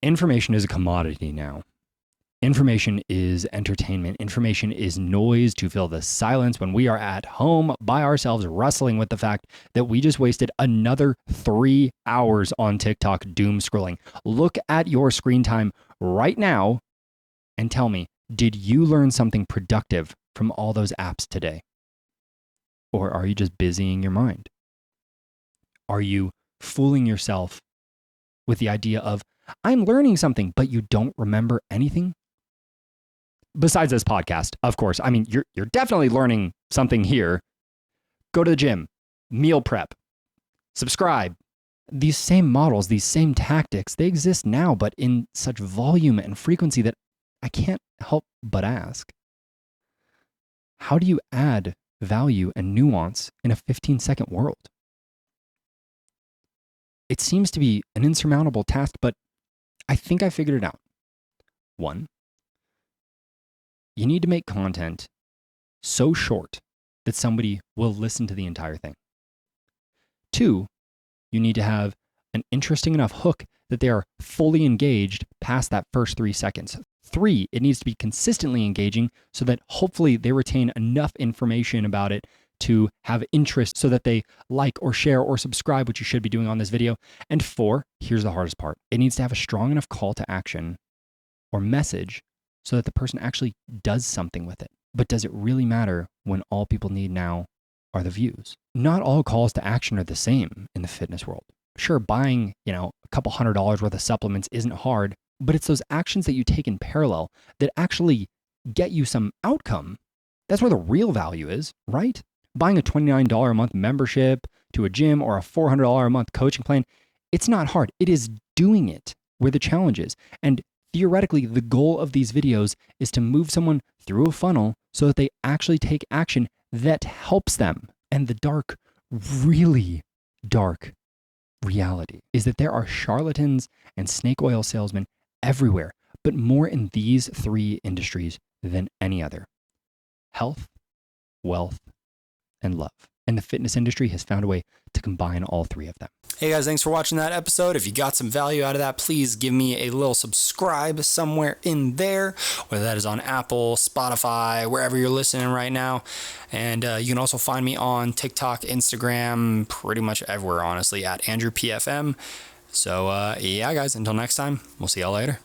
Information is a commodity now. Information is entertainment. Information is noise to fill the silence when we are at home by ourselves, wrestling with the fact that we just wasted another 3 hours on TikTok doom scrolling. Look at your screen time right now and tell me, did you learn something productive from all those apps today? Or are you just busying your mind? Are you fooling yourself with the idea of, I'm learning something, but you don't remember anything? Besides this podcast, of course. I mean, you're definitely learning something here. Go to the gym, meal prep, subscribe. These same models, these same tactics, they exist now, but in such volume and frequency that I can't help but ask, how do you add value and nuance in a 15-second world? It seems to be an insurmountable task, but I think I figured it out. 1, you need to make content so short that somebody will listen to the entire thing. 2, you need to have an interesting enough hook that they are fully engaged past that first 3 seconds. 3, it needs to be consistently engaging so that hopefully they retain enough information about it to have interest so that they like or share or subscribe, which you should be doing on this video. And 4, here's the hardest part. It needs to have a strong enough call to action or message so that the person actually does something with it. But does it really matter when all people need now are the views? Not all calls to action are the same in the fitness world. Sure, buying, a couple $100 worth of supplements isn't hard, but it's those actions that you take in parallel that actually get you some outcome. That's where the real value is, right? Buying a $29 a month membership to a gym or a $400 a month coaching plan, it's not hard. It is doing it where the challenge is. And theoretically, the goal of these videos is to move someone through a funnel so that they actually take action that helps them. And the dark, really dark reality is that there are charlatans and snake oil salesmen everywhere, but more in these 3 industries than any other: health, wealth, and love. And the fitness industry has found a way to combine all 3 of them. Hey guys, thanks for watching that episode. If you got some value out of that, please give me a little subscribe somewhere in there, whether that is on Apple, Spotify, wherever you're listening right now. And you can also find me on TikTok, Instagram, pretty much everywhere, honestly, at AndrewPFM. So yeah, guys, until next time, we'll see y'all later.